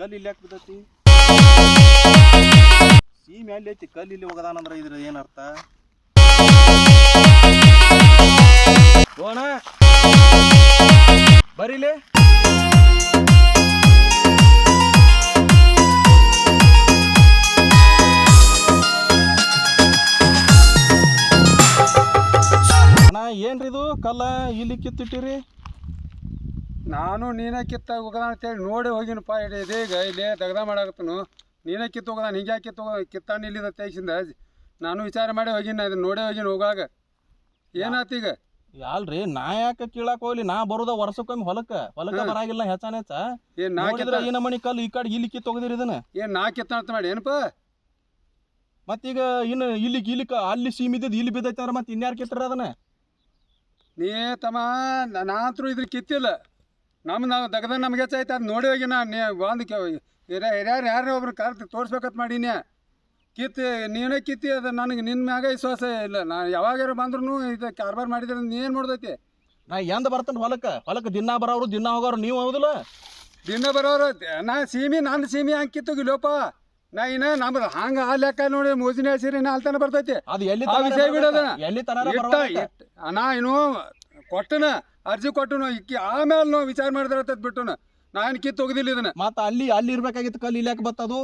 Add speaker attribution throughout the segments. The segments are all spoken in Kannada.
Speaker 1: ಕಲ್ಲು ಇಲ್ಲಿ ಯಾಕೆ ಬಿದ್ದತಿ ಸೀಮೆ ಅಲ್ಲಿ ಐತಿ ಕಲ್ಲು ಇಲ್ಲಿ ಹೋಗದಾನಂದ್ರ ಇದ್ರ ಏನರ್ಥ ಓಣ ಬರೀಲೆ ಏನ್ರಿ ಇದು ಕಲ್ಲ ಇಲ್ಲಿ ಕಿತ್ತಿಟ್ಟಿರಿ
Speaker 2: ನಾನು ನೀನೇ ಕಿತ್ತ ಹೋಗದ ಅಂತೇಳಿ ನೋಡಿ ಹೋಗಿನಪ್ಪ ಇದೀಗ ಇಲ್ಲಿ ದಗದ ಮಾಡಾಕತ್ತನು ನೀನೇ ಕಿತ್ತು ಹೋಗದ ಹಿಂಗೆ ಕಿತ್ತು ಹೋಗೋದ ಕಿತ್ತಾಣ ಇಲ್ಲಿದ ತೇಸಿಂದ ನಾನು ವಿಚಾರ ಮಾಡಿ ಹೋಗಿನ ಅದನ್ನ ನೋಡೇ ಹೋಗಿನ ಹೋಗಾಗ ಏನಾತೀಗ
Speaker 1: ಅಲ್ರಿ ನಾ ಯಾಕೆ ಕೀಳಾಕ ಹೋಗ್ಲಿ ನಾ ಬರೋದ ವರ್ಷಕ್ಕೊಮ್ಮೆ ಹೊಲಕ್ಕ ಬರಾಗಿಲ್ಲ ಹೆಚ್ಚಾನ ಹೆಚ್ಚ
Speaker 2: ಏನ್ ನಾ
Speaker 1: ನೋಡಿದ್ರ ಈ ನಮನಿ ಕಲ್ಲು ಈ ಕಡೆ ಇಲ್ಲಿ ಕಿತ್ತು ಹೋಗದಿರಿ ಇದನ್ನ
Speaker 2: ಏನ್ ನಾ ಕಿತ್ತ ಅಂತ ಮಾಡಿ ಏನಪ್ಪ
Speaker 1: ಮತ್ತೀಗ ಇನ್ನು ಇಲ್ಲಿ ಅಲ್ಲಿ ಸೀಮಿದ್ದದ್ದು ಇಲ್ಲಿ ಬಿದ್ದೈತೆ ಅಂದ್ರೆ ಮತ್ತೆ ಇನ್ಯಾರು ಕಿತ್ತರ ಅದನ್ನ
Speaker 2: ನೀ ತಮ್ಮ ನಾನಂತರೂ ಇದ್ರ ಕಿತ್ತಿಲ್ಲ ನಾವು ದಗದ ನಮ್ಗೆ ಹೆಚ್ಚಾಯ್ತು ಅದು ನೋಡಿ ಹೋಗಿ ನಾನು ಒಂದು ಯಾರು ಒಬ್ರು ಕರೆದು ತೋರಿಸ್ಬೇಕಂತ ಮಾಡೀನಿ ನೀನೇ ಕಿತ್ತಿ ಅದು ನನಗೆ ನಿನ್ನ ಮ್ಯಾಗ ವಿಶ್ವಾಸ ಇಲ್ಲ ನಾನು ಯಾವಾಗಾರು ಬಂದ್ರೂ ಇದು ಕಾರ್ಬಾರ್ ಮಾಡಿದ್ರೆ ನೀನು ನೋಡ್ದೈತಿ
Speaker 1: ನಾ ಎಂದ ಬರ್ತಾನೆ ಹೊಲಕ್ಕೆ ದಿನ ಬರೋರು ದಿನ ಹೋಗೋರು ನೀವು ಹೌದಲ್ಲ
Speaker 2: ದಿನ ಬರೋರು ನಾನು ಸೀಮಿ ಹಂಗೆ ಕಿತ್ತೋಗಿಲ್ಲಪ್ಪ ನಾ ಇನ್ನ ನಮ್ದು ಹಂಗೆ ಆ ಲೆಕ್ಕ ನೋಡಿ ಮೋಜಿನ ಹೆಸರಿ ಅಲ್ತಾನೆ ಬರ್ತೈತಿ
Speaker 1: ಅದು ಎಲ್ಲಿ
Speaker 2: ಆ ವಿಷಯ ಬಿಡೋದ
Speaker 1: ಎಲ್ಲಿ
Speaker 2: ನಾ ಇನ್ನು ಕೊಟ್ಟನ ಅರ್ಜಿ ಕೊಟ್ಟನು ಇಕ್ಕಿ ಆಮೇಲೆ ನಾವು ವಿಚಾರ ಮಾಡಿದ್ರೆ ಬಿಟ್ಟನು ನಾನು ಕಿತ್ತು ಹೋಗದಿಲ್ಲ ಇದನ್ನ
Speaker 1: ಮತ್ತೆ ಅಲ್ಲಿ ಇರ್ಬೇಕಾಗಿತ್ತು ಕಲ್ಲು ಇಲ್ಲಿ ಯಾಕೆ ಬತ್ತದು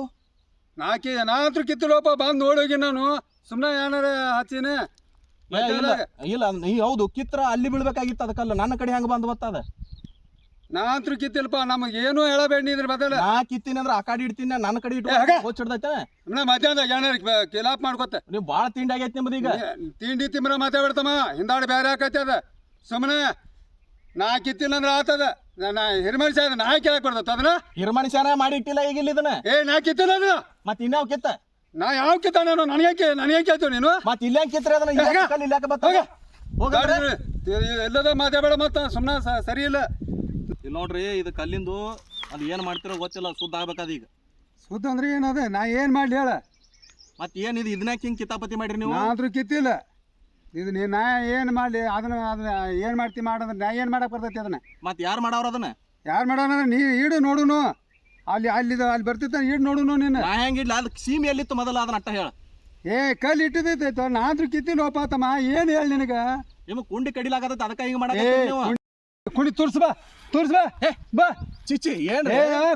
Speaker 2: ನಾನಂತೂ ಕಿತ್ತಲೋಪ ಬಂದು ನೋಡೋಗಿ ನಾನು ಸುಮ್ಮನೆ ಏನಾರ ಹಚ್ಚಿನ
Speaker 1: ಇಲ್ಲ ಹೌದು ಕಿತ್ರ ಅಲ್ಲಿ ಬೀಳ್ಬೇಕಾಗಿತ್ತು ಅದ ಕಲ್ಲು ನನ್ನ ಕಡೆ ಹೆಂಗೆ ಬಂದು ಬತ್ತದ
Speaker 2: ನಾನಂತೂ ಕಿತ್ತಿಲ್ಲಪ್ಪ ನಮಗೆ ಏನು ಹೇಳಬೇಡಿ ಇದ್ರ ಬದಲ
Speaker 1: ನಾ ಕಿತ್ತೀನಿ ಅಂದ್ರೆ ಆ ಕಡೆ ಇಡ್ತೀನಿ ನನ್ನ ಕಡೆ ಇಟ್ಟು
Speaker 2: ಮಧ್ಯಾಹ್ನ ಏನಾರ ಕಿಲಾಪ್ ಮಾಡ್ಕೊತ
Speaker 1: ನೀವು ಭಾಳ ತಿಂಡಿ ಆಗೈತಿ ನಿಮ್ಮದು ಈಗ
Speaker 2: ತಿಂಡಿ ತಿಮ್ಮರ ಮಾತಾಡ್ತಮ್ಮ ಹಿಂದಾಡಿ ಬೇರೆ ಹಾಕೈತಿ ಅದ ಸುಮ್ಮನೆ ನಾ ಕಿತ್ತಿಲ್ಲ ಅಂದ್ರೆ ಆತದ ನಾ ಹಿರಿಮನುಷ್ಯ ಅದ ನಾ ಕೇಳಕ್ ಬರ್ತದ ಅದನ್ನ
Speaker 1: ಹಿರಿಮನುಷ್ಯನ ಮಾಡಿ ಇಟ್ಟಿಲ್ಲ ಈಗ ಇಲ್ಲಿ ಇದನ್ನ
Speaker 2: ನಾ ಕಿತ್ತಿಲ್ಲ ಅದು
Speaker 1: ಮತ್ತೆ ಇನ್ಯಾವ ಕಿತ್ತ
Speaker 2: ನಾ ಯಾವ ಕಿತ್ತ ನಾನು ನನಗೆ ಕೇಳ್ತೀವಿ ನೀನು
Speaker 1: ಮತ್ತೆ ಇಲ್ಲೇ ಕಿತ್ರೆ ಅದನ್ನ ಇಲ್ಲಿ ಯಾಕೆ ಬತ್ತ
Speaker 2: ಎಲ್ಲದ ಮಾತಾಡಬೇಡ ಮತ್ತ ಸುಮ್ಮನೆ ಸರಿ ಇಲ್ಲ
Speaker 1: ಇಲ್ಲಿ ನೋಡ್ರಿ ಇದು ಕಲ್ಲಿಂದು ಅದು ಏನು ಮಾಡ್ತಿರೋ ಗೊತ್ತಿಲ್ಲ ಶುದ್ಧ ಆಗ್ಬೇಕಾದ ಈಗ
Speaker 2: ಶುದ್ಧ ಅಂದ್ರೆ ಏನದ ನಾ ಏನು ಮಾಡ್ಲಿ ಹೇಳ
Speaker 1: ಮತ್ತೆ ಏನು ಇದು ಇದನ್ನ ಹಿಂಗೆ ಕಿತಾಪತಿ ಮಾಡ್ರಿ ನೀವು
Speaker 2: ನಾದ್ರೂ ಕಿತ್ತಿಲ್ಲ ಇದು ನಾ ಏನು ಮಾಡಲಿ ಅದನ್ನ ಏನು ಮಾಡ್ತಿ ಮಾಡಂದ್ರೆ ನಾ ಏನು ಮಾಡಕ್ಕೆ ಬರ್ತೈತಿ ಅದನ್ನ
Speaker 1: ಮತ್ತೆ ಯಾರು ಮಾಡವ್ರ ಅದನ್ನ
Speaker 2: ಯಾರು ಮಾಡೋಣ ನೀ ಈಡು ನೋಡುನು ಅಲ್ಲಿ ಬರ್ತಿತ್ತ ಈಡು ನೋಡುನು ನೀನು
Speaker 1: ನಾ ಹೆಂಗಿಡ್ಲ ಅದಕ್ಕೆ ಸೀಮೆ ಎಲ್ಲಿತ್ತು ಮೊದಲ ಅದನ್ನ ಅಟ್ಟ ಹೇಳ
Speaker 2: ಕಲ್ಲು ಇಟ್ಟಿದೈತೆ ನಾದ್ರೂ ಕಿತ್ತಿಲ್ಲೋಪ ತಮ್ಮ ಏನು ಹೇಳಿ ನಿನಗೆ
Speaker 1: ನಿಮಗೆ ಕುಂಡಿ ಕಡಿಲಾಗತ್ತ ಅದಕ್ಕೆ ಹಿಂಗೆ ಮಾಡಕ್ಕೆ
Speaker 2: ಕುಂಡಿ ತುರ್ಸ್ಬಾ ಬಾ
Speaker 1: ಚಿಚ್ಚಿ ಏನು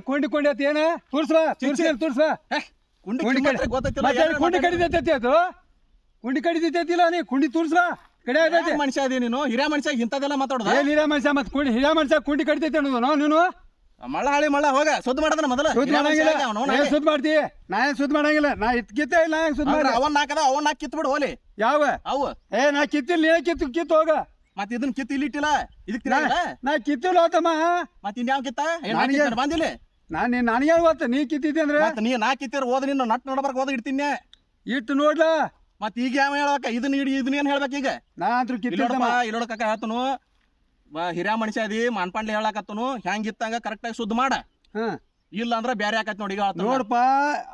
Speaker 2: ಕುಂಡಿ ಆತ ಏನ ತುರ್ಸ್ಬಾ ತುರ್ಸ್ಬಾ ಕುಂಡಿ ಕಡಿದೈತಿ ಅದು ಕುಂಡಿ ಕಡಿದೈತಿಲ್ಲ ನೀ ಕುಂಡಿ ತುರ್ಸ್ಬಾ ಕಡೆ
Speaker 1: ಮನುಷ್ಯ ಅದೇ ನೀನು ಹಿರಿಯ ಮನುಷ್ಯ ಇಂಥದೆಲ್ಲ ಮಾತಾಡೋದು
Speaker 2: ಹಿರಿಯ ಮನುಷ್ಯ ಮತ್ತೆ ಹಿರಿಯ ಮನುಷ್ಯ ಕುಂಡಿ ಕಡಿತೈತಿ ಅನ್ನೋದು ನೀನು
Speaker 1: ಮಳ್ಳ ಹೋಗ ಸುದ್ದಿ ಮಾಡದನ ಮೊದಲ
Speaker 2: ಸುದ್ದಿ ಮಾಡ್ತಿ ನಾ ಏನ್ ಸುದ್ದಿ ಮಾಡಂಗಿಲ್ಲ ನಾ ಕಿತ್ತೇ ಇಲ್ಲ ಸುದ್ದಿ ಮಾಡಿ
Speaker 1: ಅವನ್ ನಾಕದ ಅವನ್ ನಾಕ್ ಕಿತ್ ಬಿಡು ಹೋಲಿ
Speaker 2: ಯಾವ
Speaker 1: ಅವು
Speaker 2: ನಾ ಕಿತ್ತಿಲ್ಲ ನೀ ಕಿತ್ತು ಹೋಗ
Speaker 1: ಮತ್ತೆ ಇದನ್ನ ಕಿತ್ತು ಇಲ್ಲಿ ಇಟ್ಟಿಲ್ಲ ಇದಕ್ಕೆ
Speaker 2: ನಾ ಕಿತ್ತಿಲ್ಲ ಹೋತಮ್ಮ
Speaker 1: ಮತ್ತೆ ಇನ್ಯಾವ ಕಿತ್ತ ಬಂದಿಲ್ಲ
Speaker 2: ನನಗೆ ಗೊತ್ತ ನೀ ಕಿತ್ತಿದ್ದೆ ಅಂದ್ರೆ
Speaker 1: ನೀ ನಾ ಕಿತ್ತಿರ ಹೋದ ನಿನ್ನ ನಟ್ ನಡಬರ್ಕ್ ಹೋದ ಇಡ್ತೀನಿ
Speaker 2: ಇಟ್ಟು ನೋಡ್ಲಾ
Speaker 1: ಮತ್ತೆ ಈಗ ಯಾವ ಹೇಳಕ ಇದನ್ನ ಏನ್ ಹೇಳ್ಬೇಕು ಈಗ
Speaker 2: ನಾ ಅಂತೂ ಕಿತ್ತಿಲ್ಲ
Speaker 1: ಇಲ್ಲೋಡಕ ಹೇಳ್ತನು ಹಿರಿಯ ಮನುಷ್ಯ ಅದಿ ಮಾನ್ಪಾಂಡ್ಲಿ ಹೇಳಕತ್ತನು ಹೆಂಗಿತ್ತಂಗ ಕರೆಕ್ಟಾಗಿ ಸುದ್ದಿ ಮಾಡ ಇಲ್ಲ ಅಂದ್ರೆ ಬೇರೆ ಆಕತ್ ನೋಡಿ
Speaker 2: ನೋಡಪ್ಪ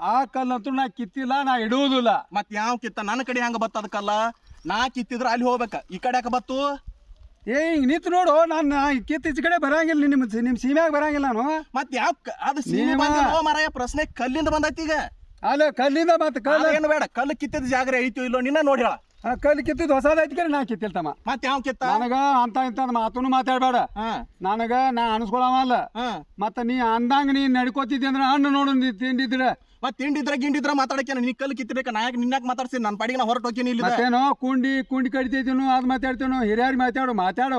Speaker 2: ಆ ಕಲ್ಲಂತೂ ನಾ ಕಿತ್ತಿಲ್ಲ ನಾ ಇಡುವುದಿಲ್ಲ
Speaker 1: ಮತ್ ಯಾವ ಕಿತ್ತ ನನ್ನ ಕಡೆ ಹೆಂಗ ಬತ್ತದ ಕಲ್ಲ ನಾ ಕಿತ್ತಿದ್ರ ಅಲ್ಲಿ ಹೋಗ್ಬೇಕ ಈ ಕಡೆ ಯಾಕೆ ಬತ್ತು
Speaker 2: ಹಿಂಗ್ ನಿಂತು ನೋಡು ನಾನು ಕಿತ್ತ ಈಚೆ ಕಡೆ ಬರಂಗಿಲ್ಲ ನಿಮ್ ಸೀಮ್ಯಾಗ ಬರಂಗಿಲ್ಲ ನಾನು
Speaker 1: ಮತ್ ಯಾವ ಅದು ಸೀಮೆ ಮಾರಾಯ ಪ್ರಶ್ನೆ ಕಲ್ಲಿಂದ ಬಂದೈತಿ ಈಗ
Speaker 2: ಅಲ್ಲ ಕಲ್ಲಿಂದ ಮತ್ತೆ ಕಲ್ಲು
Speaker 1: ಏನು ಬೇಡ ಕಲ್ಲು ಕಿತ್ತಿದ ಜಾಗ್ರೆ ಐತಿ ಇಲ್ಲೋ ನಿನ್ನ ನೋಡಿ ಹೇಳ
Speaker 2: ಕಲ್ಲು ಕಿತ್ತಿದ್ ಹೊಸದೈತಿ ಕಡೆ ನಾ ಕಿತ್ತಿಲ್ತಮ್ಮ
Speaker 1: ಮತ್ತೆ ಯಾವ ಕಿತ್ತ
Speaker 2: ನನಗ ಅಂತ ಮಾತನ್ನು ಮಾತಾಡ್ಬೇಡ ನನಗ ನಾ ಅನ್ಸ್ಕೊಳವಲ್ಲ ಮತ್ತ ನೀ ಅಂದಂಗ ನೀ ನಡ್ಕೋತಿದ್ದಿ ಅಂದ್ರೆ ಹಣ್ಣು ನೋಡು ನೀ ತಿಂಡಿದ್ರ
Speaker 1: ಮತ್ತೆ ತಿಂಡಿದ್ರ ಗಿಂಡಿದ್ರ ಮಾತಾಡಕೇನ ನೀ ಕಲ್ಲು ಕಿತ್ತಬೇಕ ನಾ ನಿನ್ನಾಕ ಮಾತಾಡ್ತೀನಿ ನನ್ನ ಪಾಡಿಗೆ ನಾ ಹೊರಟೋಕಿನಿ ಇಲ್ಲಿ
Speaker 2: ಮತ್ತೇನೋ ಕುಂಡಿ ಕಡಿತೈತಿನೋ ಅದ್ ಮಾತಾಡ್ತೇನೋ ಹಿರಿಯರ್ ಮಾತಾಡೋ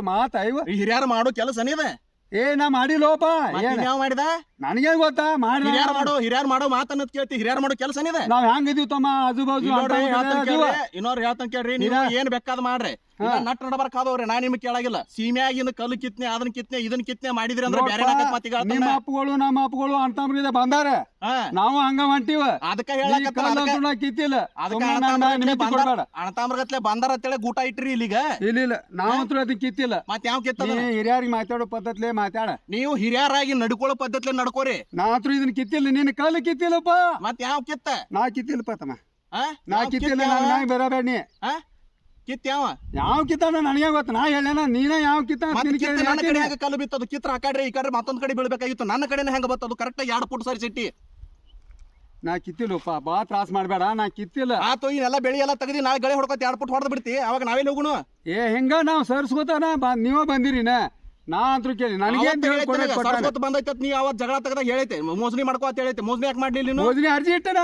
Speaker 2: ಮಾತ ಇವ
Speaker 1: ಹಿರಿಯರು ಮಾಡೋ ಕೆಲಸ ಇದೆ
Speaker 2: ನಾ ಮಾಡಿಲ್ಲೋಪ
Speaker 1: ಯಾವ ಮಾಡಿದ
Speaker 2: ನನಗೇನ್ ಗೊತ್ತಾ ಮಾಡಿ
Speaker 1: ಹಿರಿಯರ್ ಮಾಡೋ ಮಾತನ್ನೋದ್ ಕೇಳ್ತಿ ಹಿರಿಯರ್ ಮಾಡೋ ಕೆಲಸ ಇದೆ
Speaker 2: ನಾವ್ ಹೆಂಗಿದೀವಿ ತಮ್ಮ ಆಜು ಬಾಜು
Speaker 1: ಇನ್ನೋರ್ ಹೇಳ್ತಾನ ಕೇಳ್ರಿ ನೀವು ಏನ್ ಬೇಕಾದ್ ಮಾಡ್ರಿ ನಟ್ ನಡಬರ್ಕಾದವ್ರಿ ನಾ ನಿಮ್ಗೆ ಕೇಳಾಗಿಲ್ಲ ಸೀಮೆಯಾಗಿಂದ ಕಲ್ಲು ಕಿತ್ನೆ ಅದನ್ನ ಕಿತ್ನೆ ಇದನ್ನ ಕಿತ್ನೆ ಮಾಡಿದ್ರಿ ಅಂದ್ರೆ ಬೇರೆ
Speaker 2: ನಿಮ್ಮ ಅಪ್ಪಗಳು ನಮ್ಮ ಅಪ್ಪಗಳು ಅಂತಂಬ್ರಿದೆ ಬಂದಾರ ನಾವು ಹಂಗ ಹೊಂಟಿವ
Speaker 1: ಅದಕ್ಕ
Speaker 2: ಕಿತ್ತಿಲ್ಲ
Speaker 1: ಅಣತಾಮ್ರಗತ್ಲೆ ಬಂದಾರ ಅಂತೇಳಿ ಗೂಟ ಇಟ್ರಿ ಇಲ್ಲಿಗ
Speaker 2: ಇಲ್ಲ ನಾವಂತೂ ಅದನ್ನ ಕಿತ್ತಿಲ್ಲ
Speaker 1: ಮತ್ ಯಾವ ಕಿತ್ತ
Speaker 2: ಹಿರಿಯರಿಗೆ ಮಾತಾಡೋ ಪದ್ಧತಿ ಮಾತಾಡ
Speaker 1: ನೀವು ಹಿರಿಯರಾಗಿ ನಡ್ಕೊಳ್ಳೋ ಪದ್ಧತಿ ನಡ್ಕೋರಿ
Speaker 2: ನಾವಂತೂ ಇದನ್ನ ಕಿತ್ತಿಲ್ಲ ನೀನ್ ಕಲ್ಲು ಕಿತ್ತಿಲ್ಲಪ್ಪ
Speaker 1: ಮತ್ ಯಾವ ಕಿತ್ತ
Speaker 2: ನಾ ಕಿತ್ತಿಲ್ಲಪ್ಪ ತಮ್ಮ ನಾ ಕಿತ್ತಿಲ್ಲ ಬೇರೆ ನೀ
Speaker 1: ಕಿತ್ಯಾವ
Speaker 2: ಯಾವ ಕಿತ್ತಾನ ನನಗೆ ಗೊತ್ತ ನಾ ಹೇಳೇನ ನೀನ ಯಾವ ಕಿತ್ತ
Speaker 1: ನನ್ನ ಕಡೆ ಹೆಂಗ ಕಲ್ಲು ಬಿತ್ತದು ಕಿತ್ರ ಆ ಕಡೆ ಈ ಕಡೆ ಮತ್ತೊಂದ್ ಕಡೆ ಬೀಳ್ಬೇಕಾಗಿತ್ತು ನನ್ನ ಕಡೆನೇ ಹೆಂಗ ಬತ್ತದು ಕರೆಕ್ಟ್ 2 ಫುಟ್ ಸರಿ ಸಿಟ್ಟಿ
Speaker 2: ನಾ ಕಿತ್ತಿಲ್ಲಪ್ಪ ಬಾ ತ್ರಾಸ ಮಾಡಬೇಡ ನಾ ಕಿತ್ತಿಲ್ಲ
Speaker 1: ಆತು ಇನ್ನೆಲ್ಲ ಬೆಳಿ ಎಲ್ಲ ತೆಗ್ದಿ ನಾಳೆ ಗಳೆ ಹೊಡ್ಕೊತ 2 ಫುಟ್ ಹೊಡೆದ್ ಬಿಡ್ತಿ ಅವಾಗ ನಾವೆಲ್ಲಿ ಹೋಗುಣ
Speaker 2: ಹೆಂಗ ನಾವು ಸರ್ಸ್ಕೋತಾನ ನೀವ ಬಂದಿರಿನ ನಾ ಅಂತೂ ಕೇಳಿ ನನಗೆ
Speaker 1: ಬಂದೈತೆ ನೀ ಅವತ್ ಜಗಳ ತೆಗದಾಗ ಹೇಳೈತೆ ಮೋಸಣಿ ಮಾಡ್ಕೋ ಅಂತ ಹೇಳೈತೆ ಮೋಸಣಿ ಯಾಕೆ ಮಾಡ್ಲಿಲ್ಲ
Speaker 2: ಮೋಸಣಿ ಅರ್ಜಿ ಇಟ್ಟನ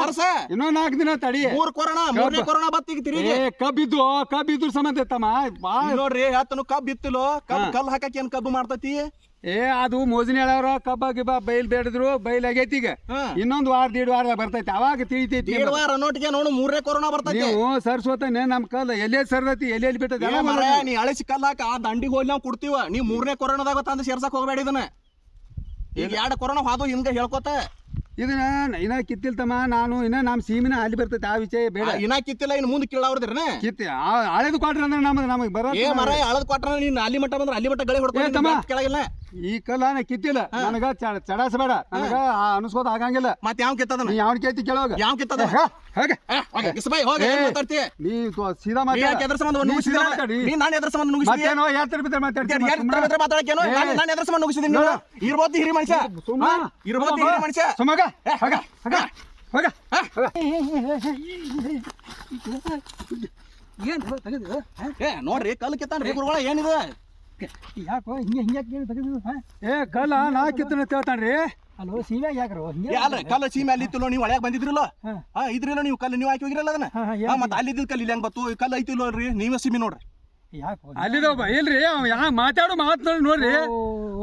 Speaker 1: ವರ್ಷ
Speaker 2: ಇನ್ನೂ 4 ದಿನ ತಡಿ
Speaker 1: 3 ಕೊರೋನಾ ಬತ್ತೀಗ ತಿರುಗಿ
Speaker 2: ಕಬ್ಬಿದ್ರು ಸಂಬಂಧ ತಮ್ಮ
Speaker 1: ನೋಡ್ರಿ ಹೇಳ್ತಾನು ಕಬ್ಬು ಇತ್ತಿಲೋ ಕಲ್ಲು ಹಾಕಕ್ಕೆ ಏನ್ ಕಬ್ಬು ಮಾಡ್ತತಿ
Speaker 2: ಅದು ಮೋಸಣಿ ಹೇಳವ್ರ ಕಬ್ಬ ಗಿಬ್ಬ ಬೈಲ್ ಬೇಡಿದ್ರು ಬೈಲ್ ಆಗೈತಿ ಈಗ ಇನ್ನೊಂದು ವಾರ 1.5 ವಾರ ಬರ್ತೈತಿ ಅವಾಗ ತಿಳಿತೈತಿ
Speaker 1: 1.5 ವಾರ ನೋಟಿಗೆ ನೋಡು 3 ಕೊರೋನಾ ಬರ್ತೈತಿ
Speaker 2: ನೀವು ಸರ್ಸ್ವತನೆ ನಮ್ ಕಲ್ ಎಲ್ಲೇ ಸರ್ದತಿ ಎಲ್ಲೆಲ್ಲಿ ಬಿಟ್ಟದ
Speaker 1: ನೀ ಅಳಿಸಿ ಕಲ್ಲು ಹಾಕ ಆ ದಂಡಿಗೆ ಹೋಗಿ ನಾವು ಕೊಡ್ತೀವ ನೀ 3 ಕೊರೋನಾದಾಗ ತಂದು ಸೇರ್ಸಕ್ ಹೋಗ್ಬೇಡ ಇದನ್ನ ಈಗ 2 ಕೊರೋನಾ ಹಾದು ಹಿಂಗ ಹೇಳ್ಕೊತ
Speaker 2: ಇದನ್ನ ಇನ್ನ ಕಿತ್ತಿಲ್ತಮ್ಮ ನಾನು ಇನ್ನ ನಮ್ ಸೀಮಿನ ಅಲ್ಲಿ ಬರ್ತೈತಿ ಆ ವಿಷಯ ಬೇಡ
Speaker 1: ಇನ್ನ ಕಿತ್ತಿಲ್ಲ ಇನ್ನು ಮುಂದೆ ಕೀಳವ್ರದ್ರನ
Speaker 2: ಕಿತ್ತಿ ಹಳೇದು ಕೊಟ್ರ ಅಂದ್ರೆ ನಮಗೆ ಬರ
Speaker 1: ಹಳದ್ ಕೊಟ್ರ ನೀನ್ ಅಲ್ಲಿ ಮಟ್ಟ ಬಂದ್ರೆ ಅಲ್ಲಿ ಮಟ್ಟ ಗಳಿ ಹೊಡ್ಕೊಂಡ ಕೆಳಗಿಲ್ಲ
Speaker 2: ಈ ಕಲ್ಲ ನಾ ಕಿತ್ತಿಲ್ಲ ನನಗ ಚಡಾಸಬೇಡ ನನಗ ಅನ್ಸ್ಕೋತ ಆಗಂಗಿಲ್ಲ
Speaker 1: ಮತ್ತೆ ಯಾವ ಕಿತ್ತದ
Speaker 2: ಯಾವ ಕೇಳ್ತಿ ಕೇಳೋಗ
Speaker 1: ಯಾವ ಕಿತ್ತದ
Speaker 2: ನೀ ಸೀದಾ ಮಾತಾಡಿ
Speaker 1: ನಾನು ಎದ್ರ ಸಂಬಂಧ ನುಗ್ಗಿಸಿದೇನೋ ನಾನು ಎದ್ರ ಸಂಬಂಧ ನುಗ್ಗಿಸಿದೀನಿ ಇರ್ಬೋದು ಹಿರಿ ಮನುಷ್ಯ ಇರ್ಬೋದು ಹಿರಿ ಮನುಷ್ಯ
Speaker 2: ಸುಮಗ ಹೋಗ
Speaker 1: ನೋಡ್ರಿ ಕಲ್ಲು ಕಿತ್ತಾನ್ರಿ ಗುರುಗಳ ಏನಿದೆ
Speaker 3: ಯಾಕೋ ಹಿಂಗೆ ತೆಗೆದು
Speaker 2: ಕಲ್ಲ ನಾ ಕಿತ್ತನ ಹೇಳ್ತಾನ್ರಿ
Speaker 3: ಅಲ್ಲೋ ಸೀಮ್ಯಾಗ ಯಾಕ್ರೋ
Speaker 1: ಅಲ್ರಿ ಕಲ್ಲು ಸೀಮೆ ಅಲ್ಲಿ ಇತ್ತಿಲ್ಲೋ ನೀವು ಒಳಗೆ ಬಂದಿದ್ರಲ್ಲ ಇದ್ರಿಲ್ಲ ನೀವು ಕಲ್ಲು ನೀವು ಹಾಕಿ ಹೋಗಿರಲ್ಲ ಅದನ್ನ ಮತ್ತೆ ಅಲ್ಲಿದ್ದ ಕಲ್ಲು ಇಲ್ಲಿ ಹೆಂಗ್ ಬತ್ತು ಕಲ್ಲು ಐತಿಲ್ಲೋ ರೀ ನೀವೇ ಸೀಮೆ ನೋಡ್ರಿ
Speaker 3: ಯಾಕೋ
Speaker 2: ಅಲ್ಲಿದವ ಇಲ್ರಿ ಅವ ಯಾ ಮಾತಾಡು ನೋಡ್ರಿ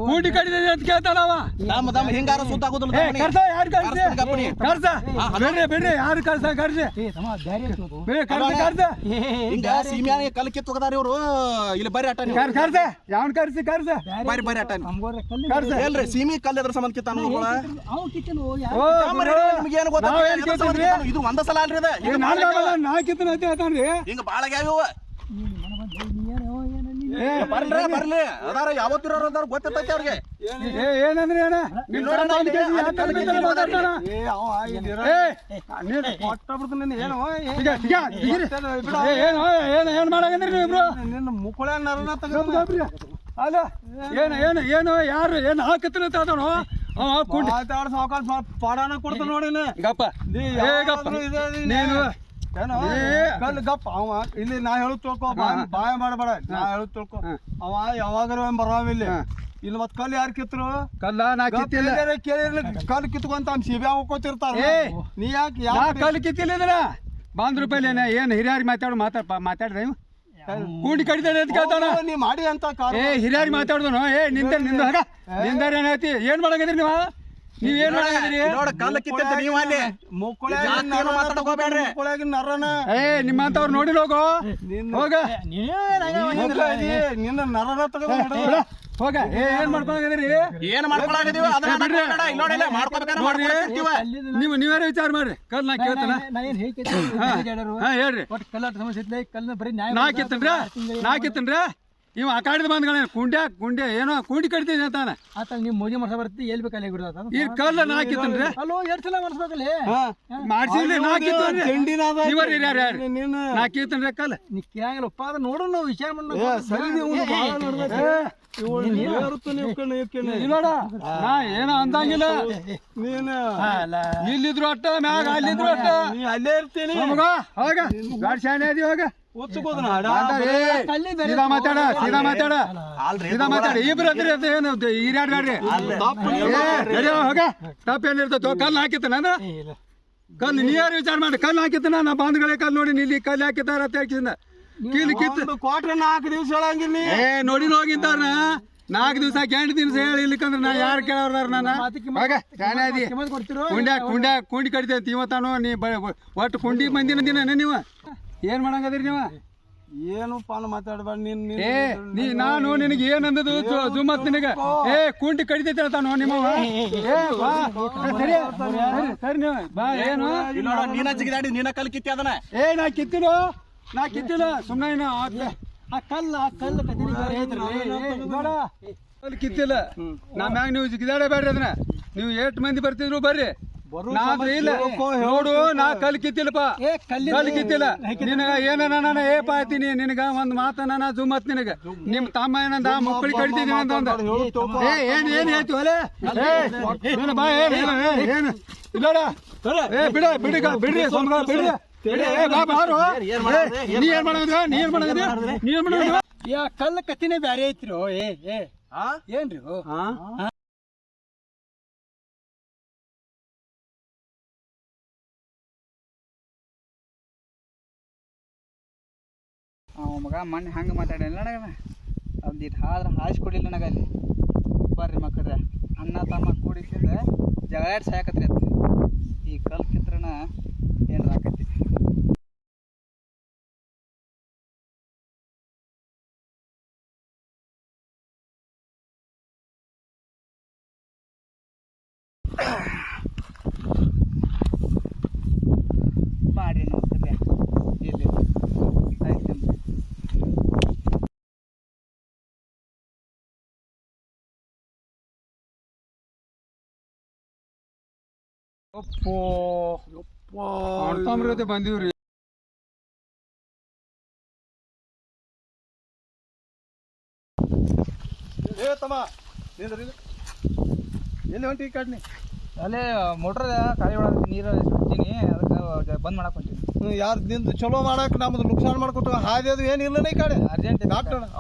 Speaker 2: ಕೂಟಿ ಕಡಿದೆ ಅಂತ ಕೇಳ್ತಾನವ
Speaker 1: ನಮ್ಮ ಹಿಂಗಾರ ಸುತ್ತಾಗೋದಿಲ್ಲ
Speaker 2: ಬಿಡ್ರಿ ಯಾರು ಕರ್ಸಿ
Speaker 1: ಹಿಂಗ ಸೀಮ್ಯಾಗ ಕಲ್ಲು ಕಿತ್ತು ಹೋಗದಾರ ಇವ್ರು ಇಲ್ಲಿ ಬರೀ ಆಟ
Speaker 2: ಯಾವನ್ ಕರ್ಸಿ
Speaker 1: ಬರೀ ಆಟ ಎಲ್ರಿ ಸೀಮಿ ಕಲ್ಲು ಎದ್ರ ಸಂಬಂಧ ಕಿತ್ತಾನ ನಿಮ್ಗೇನು ಗೊತ್ತ ಇದು ಒಂದ ಸಲ ಅಲ್ರಿ
Speaker 2: ನಾ ಕಿತ್ತನ ಅಂತ ಹೇಳ್ತಾನ್ರಿ
Speaker 1: ಹಿಂಗ ಬಾಳ ಆಗ್ಯಾವ ಬರ್ಲಿ ಅದಾರ ಯಾವತ್ತಿರೋರು ಅದಾರ ಗೊತ್ತಿರ್ತೈತಿ ಅವ್ರಿಗೆ
Speaker 2: ಏನಂದ್ರೆ ಏನ್ ಮಾಡಂದ್ರಿ ನೀವಿಬ್ರು
Speaker 3: ನಿನ್ನ ಮುಕ್ಕಳ ನರನ
Speaker 2: ಅಲ್ಲ ಏನು ಯಾರು ಏನು ಹಾಕತ್ತನ ತಾದನು
Speaker 3: ಸಾವಕಾಶ ಪಾಡಾನ ಕೊಡ್ತ ನೋಡಿ
Speaker 2: ಗಪ್ಪ ನೀನು
Speaker 3: ಕಲ್ಲು ಗಪ್ಪ ಅವ ಇಲ್ಲಿ ನಾ ಹೇಳುದ್ ತಿಳ್ಕೊ ಬಾಯ ಮಾಡಬೇಡ ನಾ ಹೇಳುದ್ ತಿಳ್ಕೊ ಅವ ಯಾವಾಗಾರ ಬರಾವಿಲ್ಲ ಇಲ್ಲಿ ಮತ್ ಕಲ್ಲು ಯಾರು ಕಿತ್ತರು
Speaker 2: ಕಲ್ಲ ನಾ ಕಿತ್ತಿಲ್ಲ
Speaker 3: ಕೇಳಿರ್ಲಿ ಕಲ್ಲು ಕಿತ್ಕೊಂತ ಸಿಬಿ ಹೋಗ್ಕೋತಿರ್ತಾರ ನೀ ಯಾಕೆ
Speaker 2: ಕಲ್ಲು ಕಿತ್ತಿಲ್ಲ ಇದ್ರ ₹100 ಏನ್ ಹಿರಿಯಾರಿ ಮಾತಾಡ್ರಿ ನೀವು ಕೂಡಿ ಕಡಿತಾನೆ ಅಂತ ಕೇಳ್ತಾನ
Speaker 3: ನೀ ಮಾಡಿ ಅಂತ
Speaker 2: ಹಿರಿಯಾರಿ ಮಾತಾಡ್ದನು ನಿಂದಾರ ಏನೈತಿ ಏನ್ ಮಾಡಂಗಿದ್ರಿ ನೀವೇನ್ ಮಾಡಂಗಿದ್ರಿ
Speaker 1: ನೋಡ ಕಲ್ಲು ಕಿತ್ತ ನೀವು ಅಲ್ಲಿ
Speaker 3: ಮುಕ್ಕಳಾಗಿ ನರನ
Speaker 2: ನಿಮ್ಮಂತವ್ರು ನೋಡಿಲ್ಲ ಹೋಗ
Speaker 3: ನಿನ್ನ ನರನ ತಗೊಂಡು
Speaker 2: ಹೋಗ ಏನ್ ಮಾಡ್ಕೊಂಡಿದ್ರಿ
Speaker 1: ಏನ್ ಮಾಡ್ಕೊಳಾಗಿದೀವಿ
Speaker 2: ನೀವೇನ ವಿಚಾರ ಮಾಡ್ರಿ ಕಲ್ ನಾ ಕೇಳ್ತಾನ ಹೇಳ್ರಿ ನಾ ಕಿತ್ತನ್ರ ಇವ ಆ ಕಾಡಿದ ಬಂದ್ಗಳೇ ಕುಂಡ್ಯ ಏನೋ ಕೂಡಿ ಕಡಿತೀನಿ ಅಂತಾನ
Speaker 3: ಆತ ನೀವು ಮೋದಿ ಮಾಡ್ಸ ಬರ್ತಿ ಎಲ್ಲಿ ಬೇಕಲ್ಲಿ ಬಿಡೋದ
Speaker 2: ಈ ಕಲ್ಲ ನಾ ಕಿತ್ತನ್ರಿ
Speaker 3: ಅಲ್ಲೋ 2 ಸಲ ಮಾಡಿಸ್ಬೇಕಲ್ಲಿ
Speaker 2: ಮಾಡ್ಸಿದ್ರಿ ನಾ ಕಿತ್ತನ್ರಿ ನಾ ಕಿತ್ತನ್ರಿ ಕಲ್ಲ
Speaker 3: ನೀ ಕೇಳಂಗಿಲ್ಲಪ್ಪ ಅದ ನೋಡು ನಾವು ವಿಚಾರ
Speaker 2: ಸರಿ ನೋಡ ನಾ ಏನೋ ಅಂದಂಗಿಲ್ಲ
Speaker 3: ನೀನು
Speaker 2: ಇಲ್ಲಿದ್ರು ಅಟ್ಟ ಮ್ಯಾಗ ಅಲ್ಲಿದ್ರು ಅಟ್ಟ
Speaker 3: ನೀ ಅಲ್ಲೇ ಇರ್ತೀನಿ
Speaker 2: ಹೋಗ ಗಾಡಿ ಶಾಣೆ ಅದಿ ಹೋಗ ಸೀದಾ ಮಾತಾಡ ಇಬ್ರು ಏನು ಹೀರಾಡ್ಬೇಡ್ರಿ ಹೋಗ ತಪ್ಪೇನಿರ್ತೈತಿ ಕಲ್ಲು ಹಾಕಿತ್ತನ ಅಂದ್ರ ಕಲ್ಲು ನೀರು ವಿಚಾರ ಮಾಡಿ ಕಲ್ಲು ಹಾಕಿತ್ತನ ನಾ ಬಾಂಧಗಳೇ ಕಲ್ಲು ನೋಡಿ ಇಲ್ಲಿ ಕಲ್ಲು ಹಾಕಿತ್ತಾರ ಅಂತ ಹೇಳ್ಕಿಂದ ಕೀಲಿ ಕಿತ್ತು
Speaker 3: ಕ್ವಾರ್ಟರ್ 4 ದಿವಸ ಹೇಳಂಗಿಲ್ಲ
Speaker 2: ನೋಡಿ ಹೋಗಿದ್ದಾರ 4 ದಿವಸ 8 ದಿವಸ ಹೇಳಿ ಇಲ್ಲಿಕಂದ್ರ ನಾ ಯಾರು ಕೇಳವ್ರ ನಾನು ಕುಂಡಿ ಕಡಿತೈತಿ ಇವತ್ತಾನು ನೀ ಒಟ್ಟು ಕುಂಡಿ ಮಂದಿನ ದಿನ ನೀವು ಏನ್ ಮಾಡಂಗದ್ರಿ ನೀವು
Speaker 3: ಏನು ಪಾನ ಮಾತಾಡ್ಬೇಡ
Speaker 2: ನಾನು ನಿನಗೆ ಏನಂದದು ಜುಮ್ಮತ್ ನಿನಗ ಕುಂಟಿ ಕಡಿತೈತಿ ಹೇಳ್ತಾನು ನಿಮ್ಮವ ಸರಿ ನೀವು ಬಾ ಏನು
Speaker 1: ನೀನ ಜಿಗಿದಾಡಿ ನೀನ ಕಲ್ಲು ಕಿತ್ತಿ ಅದನ್ನ
Speaker 2: ನಾ ಕಿತ್ತಿಲ್ಲ ಸುಮ್ಮನೆ
Speaker 3: ಕಲ್ಲು
Speaker 2: ಕಿತ್ತಿಲ್ಲ ನಾ ಮ್ಯಾಗ ನೀವು ಜಿಗಿದಾಡೇ ಬೇಡ್ರಿ ಅದನ್ನ ನೀವು 8 ಮಂದಿ ಬರ್ತಿದ್ರು ಬರ್ರಿ ನಾತ್ರ ಇಲ್ಲ ನೋಡು ನಾ ಕಲ್ ಕಿತ್ತಿಲ್ಲಪ್ಪ ಕಲ್ ಕಿತ್ತಿಲ್ಲ ನಿನಗ ಏನ ಏಪ ಆಯ್ತೀನಿ ನಿನಗ ಒಂದ್ ಮಾತ ನಾನ ಜುಮ್ಮತ್ ನಿನಗ ನಿಮ್ ತಮ್ಮ ಏನಂದ ಮಕ್ಕಳಿ ಕಡಿತೀನಿ ಅಂತ ಏನ್ ಹೇಳ್ತಿ ಒಲೆ ಬಾ ಏನು ಇಲ್ಲೋಡ ಬಿಡ್ರಿ ಬಿಡ್ರಿ ನೀ ಏನ್ ಮಾಡೋದು
Speaker 3: ಯಾ ಕಲ್ಲ ಕತ್ತಿನೇ ಬ್ಯಾರೆ ಐತ್ರಿ ಏನ್ರಿ
Speaker 4: ಮಗ ಮೊನ್ನೆ ಹಂಗೆ ಮಾತಾಡಿಲ್ಲ ನನಗ ಒಂದಿಟ್ಟು ಹಾಯ್ಸಿ ಕೊಡಿಲ್ಲ ನನಗೆ ಅಲ್ಲಿ ಬರ್ರಿ ಮಕ್ಕಳ್ರೆ ಅಣ್ಣ ತಮ್ಮ ಕೂಡಿಸಿಂದ ಜಗಳಾಡಿ ಸಾಯಕತ್ರಿ ಅದು ಈ ಕಲ್ ಕಿತ್ರನ ಏನಾರ ಆಕತಿ ಮಾಡಿ ನೋಡ್ತೀರಿ ಇಲ್ಲಿ ಆಯ್ತು
Speaker 2: ಅಣ್ತಾಮ್ರತೆ ಬಂದೀವ್ರಿ
Speaker 3: ತಮ್ಮ ಎಲ್ಲಿ ಹೊಂಟಿ ಕಡ್ನಿ
Speaker 4: ಅಲ್ಲೇ ಮೋಟ್ರ್ ಖಾಲಿ ಒಳಗೆ ನೀರು ಹಚ್ಚಿನಿ ಅದಕ್ಕೆ ಬಂದ್ ಮಾಡಕ್ ಹೊಂಟೀನಿ
Speaker 3: ಯಾರು ನಿಂದು ಚಲೋ ಮಾಡಕ್ ನಮ್ದು ನುಕ್ಸಾನ ಮಾಡ್ಕೊತ ಹಾದಿ ಅದು ಏನಿಲ್ಲ ಈ ಕಡೆ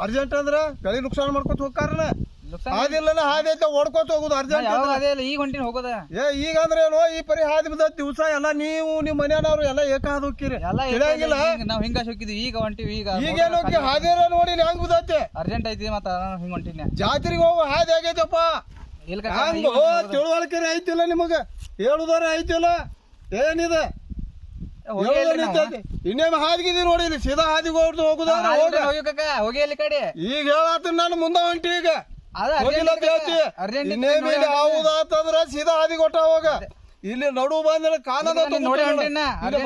Speaker 3: ಅರ್ಜೆಂಟ್ ಅಂದ್ರ ಬೆಳಿ ನುಕ್ಸಾನ ಮಾಡ್ಕೊತ ಹೋಗ್ತಾರನ ಹಾದಿಲ್ಲ ಹಾದಿ ಐತೆ ಓಡ್ಕೋತ ಹೋಗುದು ಅರ್ಜೆಂಟ್
Speaker 4: ಅದೇ ಇಲ್ಲ ಈಗ ಹೊಂಟೀನಿ ಹೋಗೋದ
Speaker 3: ಈಗ ಅಂದ್ರೆ ಏನೋ ಈ ಪರಿ ಹಾದಿ ಬಿದ್ದ ದಿವಸ ಎಲ್ಲ ನೀವು ನಿಮ್ ಮನೆಯವ್ರು ಎಲ್ಲ ಏಕ ಹಾದ್ ಹೋಗ್ತೀರಿ ತಿಳಿಯಂಗಿಲ್ಲ
Speaker 4: ನಾವ್ ಹಿಂಗ ಹೋಗಿದ್ವಿ ಈಗ ಹೊಂಟಿವಿ
Speaker 3: ಈಗೇನ್ ಹೋಗಿ ಹಾದಿ ನೋಡಿ ಹೆಂಗ್ ಬಿದ್ದೈತೆ
Speaker 4: ಅರ್ಜೆಂಟ್ ಐತಿ ಮತ್ತ ಹಿಂಗ ಹೊಂಟೀನಿ
Speaker 3: ಜಾತ್ರೆಗೆ ಹೋಗು ಹಾದಿ ಆಗೈತಪ್ಪ ಹಂಗ ತಿಳುವಳಿಕೆ ಐತಿಲ್ಲ ನಿಮಗ ಹೇಳುದಾರ ಐತಿಲ್ಲ ಏನಿದೆ ಇನ್ನೇಮ್ ಹಾದಿಗಿದಿ ನೋಡಿ ಇಲ್ಲಿ ಸೀದಾ ಹಾದಿಗೆ ಹೋಗುದಾರ
Speaker 4: ಹೋಗಿ ಅಲ್ಲಿ ಕಡೆ
Speaker 3: ಈಗ ಹೇಳತ್ತ ನಾನು ಮುಂದ ಹೊಂಟಿ ಈಗ ಹೌದಾತಂದ್ರ ಸೀದಾ ಹಾದಿ ಕೊಟ್ಟ ಹೋಗ ಇಲ್ಲಿ ನಡು ಬಂದ ಕಾಲದ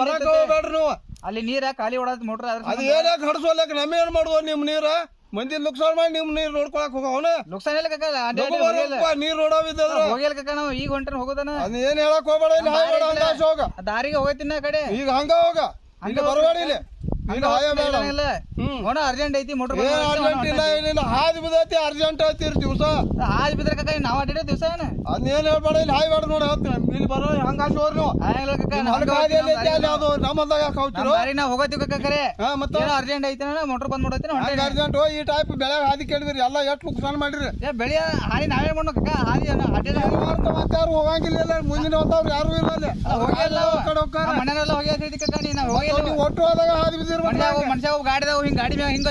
Speaker 3: ಬರಕ್ ಹೋಗ್ಬೇಡ್ರಿ ನೀವು
Speaker 4: ಅಲ್ಲಿ ನೀರ ಖಾಲಿ ಓಡಾದ ಮೋಟ್ರ್
Speaker 3: ಅದ್ ಏನಾಗ ಹಡ್ಸೋಲಕ್ ನಮ್ ಏನ್ ಮಾಡುವ ನಿಮ್ ನೀರ ಮಂದಿ ನುಕ್ಸಾನ್ ಮಾಡಿ ನಿಮ್ ನೀರ್ ನೋಡ್ಕೊಳಕ್ ಹೋಗವನ
Speaker 4: ನುಕ್ಸಾನ್ ಇಲ್ಲ
Speaker 3: ನೀರ್ ನೋಡವಿದ್ರ
Speaker 4: ಹೋಗಿಲ್ಲ ಕಕ್ಕ ನಾವು ಈಗ ಹೊಂಟ್ರ ಹೋಗೋದನ
Speaker 3: ಅದ್ ಏನ್ ಹೇಳಕ್ ಹೋಗ್ಬೇಡ ಇಲ್ಲಿ ಹಾಯ್ಬೇಡ ಅಂದಾಜ್ ಹೋಗ
Speaker 4: ದಾರಿಗೆ ಹೋಗತ್ತಿನ ಕಡೆ
Speaker 3: ಈಗ ಹಂಗ ಹೋಗ ಇಲ್ಲಿ ಬರಬೇಡ ಇಲ್ಲಿ
Speaker 4: ಅರ್ಜೆಂಟ್ ಐತಿ ಮೋಟ್ರ್
Speaker 3: ಅರ್ಜೆಂಟ್ ಇಲ್ಲ ಏನಿಲ್ಲ ಹಾದಿ ಬಿದ್ದೈತಿ ಅರ್ಜೆಂಟ್ ಐತಿ ದಿವಸ
Speaker 4: ಹಾದಿ ಬಿದ್ರ ಕಕ್ಕ ನಾವ್ ಅಡ್ಡಿರೋ ದಿವಸ ಏನ
Speaker 3: ಅದ್ನೇನ್ ಹೇಳ್ಬೇಡ ಇಲ್ಲಿ ಹಾಯ್ಬೇಡ ನೋಡಿ ಇಲ್ಲಿ ಬರೋ ಹಂಗ ಹೋರ್ ನೀವು ಅದು ನಮ್ಮದಾಗ ಯಾಕೆ ಹೋಗ್ತಿರೋ
Speaker 4: ನಾವ್ ಹೋಗತ್ತೀವಿ ಕಕ್ಕರೆ
Speaker 3: ಮತ್ತೆ
Speaker 4: ಅರ್ಜೆಂಟ್ ಐತಿ ಮೋಟ್ರ್ ಬಂದ್ ಮಾಡೈತಿ
Speaker 3: ಅರ್ಜೆಂಟ್ ಈ ಟೈಪ್ ಬೆಳೆ ಹಾದಿ ಕೇಳಿದ್ರಿ ಎಲ್ಲ ಎಷ್ಟು ನುಕ್ಸಾನ್ ಮಾಡಿರಿ
Speaker 4: ಬೆಳಿ ಹಾದಿ ನಾವೇ ಮಾಡೋ ಕಕ್ಕ ಹಾದಿ
Speaker 3: ಮತ್ತೆ ಯಾರು ಹೋಗಂಗಿಲ್ಲ ಮುಂದಿನ ಹೊತ್ತವ್ರು ಯಾರು ಇಲ್ಲ
Speaker 4: ಮನೆಯಲ್ಲ ಹೋಗಿ ಕಕ್ಕ ನೀ
Speaker 3: ಒಟ್ಟು ಹೋದಾಗ ಹಾದಿ ಬಿದ್ದಿರ
Speaker 4: ಮನುಷ್ಯ ಗಾಡಿದಾಗ ಹಿಂಗ್ ಗಾಡಿ ಮ್ಯಾಗ ಹಿಂಗ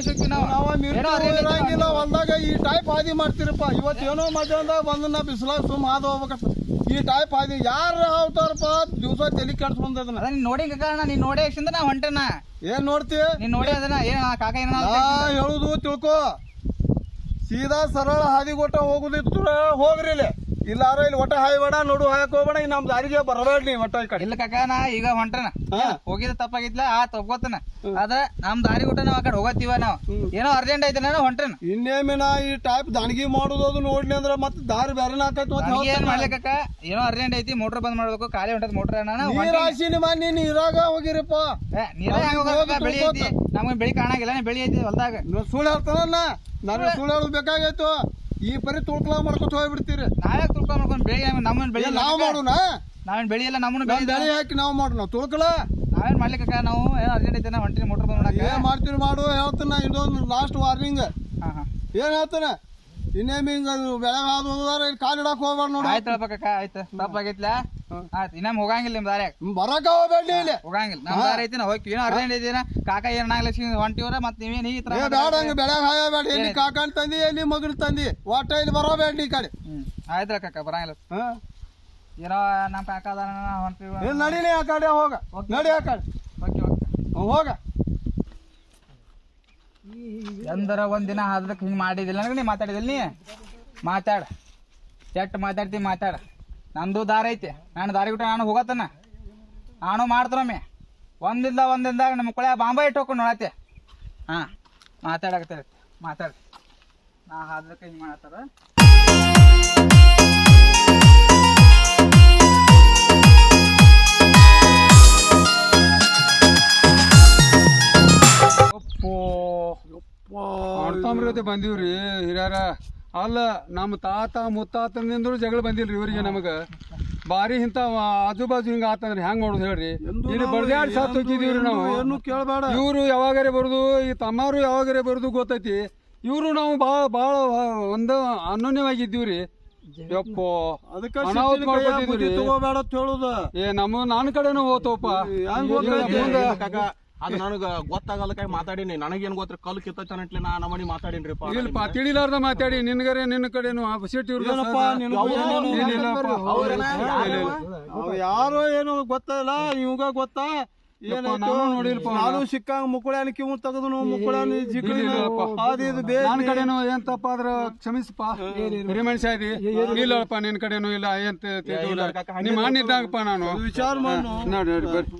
Speaker 4: ಹೋಗ್ತೀವಿ
Speaker 3: ಇರಂಗಿಲ್ಲ ಹೊಲ್ದಾಗ ಈ ಟೈಪ್ ಹಾದಿ ಮಾಡ್ತಿರಪ್ಪ ಇವತ್ತು ಏನೋ ಮಧ್ಯಾಹ್ನದಾಗ ಬಂದನ್ನ ಬಿಸಿಲಾಗ ಸುಮ್ ಹಾದು ಹೋಗ್ಬೇಕಂತ ಈ ಟೈಪ್ ಹಾದಿ ಯಾರು ಹೋಗ್ತಾರಪ್ಪ ದಿವಸ ತಲೆ ಕೆಡ್ಸ್ಕೊಂಡದನ್ನ
Speaker 4: ನೀನ್ ನೋಡಿ ಕಕ್ಕ ನೀನ್ ನೋಡಿ ನಾ ಹೊಂಟನ
Speaker 3: ಏನ್ ನೋಡ್ತಿ
Speaker 4: ನೀನ್ ನೋಡಿ ಅದನ್ನ ಏನ್ ಕಾಕ ಏನ
Speaker 3: ಹೇಳುದು ತಿಳ್ಕೊ ಸೀದಾ ಸರಳ ಹಾದಿ ಕೊಟ್ಟ ಹೋಗುದಿತ್ತು ಹೋಗ್ರಿ ಇಲ್ಲಿ ಇಲ್ಲಾರ ಇಲ್ಲಿ ಒಟ್ಟ ಹಾಯ್ಬೇಡ ನೋಡು ಹಾಯಕ್ ಹೋಗ್ಬೇಡ ನಮ್ ದಾರಿಗೆ ಬರಬೇಡ ನೀ ಒಟ್ಟ ಈ ಕಡೆ
Speaker 4: ಇಲ್ಲ ಕಕ್ಕ ನಾ ಈಗ ಹೊಂಟನ ಹೋಗಿದ ತಪ್ಪಾಗಿತ್ಲ ತಗೋತನ ಅದ ನಮ್ ದಾರಿ ಊಟ ನಾವ್ ಆ ಕಡೆ ಹೋಗತ್ತೀವ ನಾವ್ ಏನೋ ಅರ್ಜೆಂಟ್ ಐತೆ ನಾನು ಹೊಂಟನ
Speaker 3: ಇನ್ನೇಮಿನ ಈ ಟೈಪ್ ದಾಣಿಗೆ ಮಾಡುದು ಅದು ನೋಡ್ಲಿ ಅಂದ್ರ ಮತ್ ದಾರಿ ಬೇರೆ ಹಾಕೈತಿ
Speaker 4: ಏನ್ ಮಾಡ್ಲಿಕ್ಕ ಏನೋ ಅರ್ಜೆಂಟ್ ಐತಿ ಮೋಟ್ರ್ ಬಂದ್ ಮಾಡ್ಬೇಕು ಖಾಲಿ ಹೊಂಟದ ಮೋಟ್ರ್
Speaker 3: ನೀರಾಶಿನಿ ಮನಿ ನೀರಾಗ ಹೋಗಿರಪ್ಪ
Speaker 4: ನೀರ ಬೆಳಿ ಐತಿ ನಮ್ಗೆ ಬೆಳಿ ಕಾಣಾಗಿಲ್ಲ ಬೆಳಿ ಐತಿ ಹೊಲ್ದಾಗ
Speaker 3: ಸುಳ್ಳು ಹೇಳ್ತಾನ ನಾನು ಸುಳ್ಳು ಹೇಳೋದು ಬೇಕಾಗೈತು ಈ ಪರಿ ತುಳ್ಕಲ ಮಾಡ್ಕೊತ ಹೋಗ್ಬಿಡ್ತೀರಿ
Speaker 4: ನಾವೇ ತುಳ್ಕ ಮಾಡ್ಕೊಂಡ್ ಬೆಳಿ ನಮ್ಮನ್ ಬೆಳಿ
Speaker 3: ನಾವ್ ಮಾಡೋಣ
Speaker 4: ನಾವೇನ್ ಬೆಳಿ ಎಲ್ಲ ನಮ್ಮನ್ನ
Speaker 3: ಬೆಳೆ ಹಾಕಿ ನಾವ್ ಮಾಡೋಣ ತುಳ್ಕಲ
Speaker 4: ನಾವೇನ್ ಮಾಡ್ಲಿಕ್ಕ ನಾವು ಏನೋ ಅರ್ಜೆಂಟ್ ಐತೆ ಹೊಂಟಿನಿ ಮೋಟ್ರ್ ಬಂದ್ ಮಾಡಕ್ಕೆ
Speaker 3: ಏನ್ ಮಾಡ್ತೀರಿ ಮಾಡು ಹೇಳ್ತಾನ ಇದೊಂದು ಲಾಸ್ಟ್ ವಾರ್ನಿಂಗ್ ಏನ್ ಹೇಳ್ತಾನ ಇನ್ನೇಮ್ ಹಿಂಗ ಬೆಳಗ್ಗೆ ಹಾದು ಹೋದಾರ ಕಾಲ್ ಇಡಕ್ ಹೋಗ್ಬೇಡ ನೋಡ
Speaker 4: ಆಯ್ತು ಹೇಳ್ಬೇಕ ಆಯ್ತು ತಪ್ಪಾಗೈತ್ಲ ಆಯ್ತು ಇನ್ನೇಮ್ ಹೋಗಂಗಿಲ್ಲ ನಿಮ್ ದಾರ್ಯಾಗ
Speaker 3: ಬರಕ ಹೋಗ್ಬೇಡ ಇಲ್ಲಿ
Speaker 4: ಹೋಗಂಗಿಲ್ಲ ನಮ್ ದಾರಿ ಐತಿ ಹೋಗಿ ಏನೋ ಅರ್ಜೆಂಟ್ ಐತಿನ ಕಾಕ ಏನ್ 4 ಲಕ್ಷ ಹೊಂಟಿವ್ರ ಮತ್ ನೀವೇನ್ ಈ ತರ
Speaker 3: ಬೇಡ ಹಂಗ ಬೆಳಗ್ಗೆ ಹಾಯಬೇಡ ಎಲ್ಲಿ ಕಾಕನ್ ತಂದಿ ಎಲ್ಲಿ ಮಗನ್ ತಂದಿ ಒಟ್ಟ ಇಲ್ಲಿ ಬರೋಬೇಡ ಈ ಕಡೆ
Speaker 4: ಆಯ್ತು ಕಾಕ ಬರಂಗಿಲ್ಲ ಏನೋ ನಮ್ ಕಾಕ ಅದಾನ ಹೊಂಟಿವಿ
Speaker 3: ನಡಿನಿ ಆ ಕಡೆ ಹೋಗ ನಡಿ ಆ ಕಡೆ ಹೋಗ
Speaker 4: ಎಂದರ ಒಂದಿನ ಅದಕ್ಕೆ ಹಿಂಗೆ ಮಾಡಿದಿಲ್ಲ ನನಗೆ ನೀ ಮಾತಾಡಿದಿಲ್ಲ ನೀ ಮಾತಾಡ ಕೆಟ್ಟ ಮಾತಾಡ್ತೀವಿ ಮಾತಾಡ ನಂದು ದಾರಿ ಐತಿ ನಾನು ದಾರಿ ಬಿಟ್ಟು ನಾನು ಹೋಗತ್ತನ ನಾನು ಮಾಡ್ತಾರೊಮ್ಮೆ ಒಂದಿಂದಾಗ ನಮ್ಮ ಕೊಳೆ ಬಾಂಬೆ ಇಟ್ಟು ಹೋಗ್ಕೊಂಡು ನೋಡತ್ತೆ ಹಾಂ ಮಾತಾಡಕತ್ತೀರಿ ಮಾತಾಡ ನಾ ಅದಕ್ಕೆ ಹಿಂಗೆ ಮಾಡತ್ತಾರ
Speaker 2: ಯಪ್ಪೋ ಅಣ್ತಮ್ರ ಜೊತೆ ಬಂದೀವ್ರಿ ಹಿರಿಯರ. ಅಲ್ಲ ನಮ್ಮ ತಾತ ಮುತ್ತಾತನಿಂದಲೂ ಜಗಳ ಬಂದಿಲ್ರಿ ಇವ್ರಿಗೆ ನಮಗ. ಬಾರಿ ಇಂಥ ಆಜು ಬಾಜು ಹಿಂಗ ಆತಂದ್ರೆ ಹೆಂಗ್ ಮಾಡೋದು ಹೇಳ್ರಿ. ಇಲ್ಲಿ ಬಡ್ದಾಡಿ ಸಾತ್ ಹೋಗಿದೀವ್ರಿ ನಾವು.
Speaker 3: ಏನು ಕೇಳಬೇಡ.
Speaker 2: ಇವ್ರು ಯಾವಾಗಾರೆ ಬರುದು, ಈ ತಮ್ಮಾರು ಯಾವಾಗಾರೆ ಬರುದು ಗೊತ್ತೈತಿ. ಇವ್ರು ನಾವು ಭಾಳ ಒಂದು ಅನ್ಯೋನ್ಯವಾಗಿದ್ದೀವ್ರಿ. ಯಪ್ಪೋ
Speaker 3: ಅದಕ್ಕೆ
Speaker 2: ಅನಾಹುತ ಮಾಡ್ಕೊತಿದ್ವಿ.
Speaker 3: ತಗೋಬೇಡ ಅಂತ ಹೇಳುದ.
Speaker 2: ನನ್ನ ಕಡೆನೂ ಹೋತವಪ್ಪ.
Speaker 1: ಅದು ನನಗ ಗೊತ್ತಾಗಲ್ಲ ಮಾತಾಡೀನಿ. ನನಗೇನ್ ಗೊತ್ತ ಕಲ್ಲು ಕಿತ್ತೈತನಟ್ಲಿ ನಾ ನಮ್ಮನಿ ಮಾತಾಡಿನ್ರಿಪ್ಪ.
Speaker 2: ಇಲ್ಲಪ್ಪ ತಿಳಿಲಾರ್ದ ಮಾತಾಡಿ ನಿನ್ಗರೆ ನಿನ್ನ ಕಡೆನು ಸಿಟ್ಟು
Speaker 3: ಯಾರೋ ಏನೋ ಗೊತ್ತಿಲ್ಲ, ಇವಾಗ ಗೊತ್ತಾ
Speaker 2: ನೋಡಿಲ್ಪ.
Speaker 3: ನಾನು ಸಿಕ್ಕಂಗ ಮುಕ್ಕುಳ್ಯಾನ ಕಿವು ತೆಗೆದು ಮುಕ್ಕುಳ್ಯಾನ
Speaker 2: ನನ್ನ ಕಡೆನು ಏನ್ ತಪ್ಪ ಆದ್ರ ಕ್ಷಮಿಸಪ್ಪ. ಹಿರಿ ಮನುಷ್ಯ ಇದಿ. ಇಲ್ಲಪ್ಪ ನಿನ್ ಕಡೆನು ಇಲ್ಲ ಏನ್ ನಿಮ್ಮ ಮಾಡಿದ್ದಾಗಪ್ಪ ನಾನು
Speaker 3: ವಿಚಾರ ಮಾಡು.
Speaker 2: ನೋಡಿ ಬರ್ರಿ.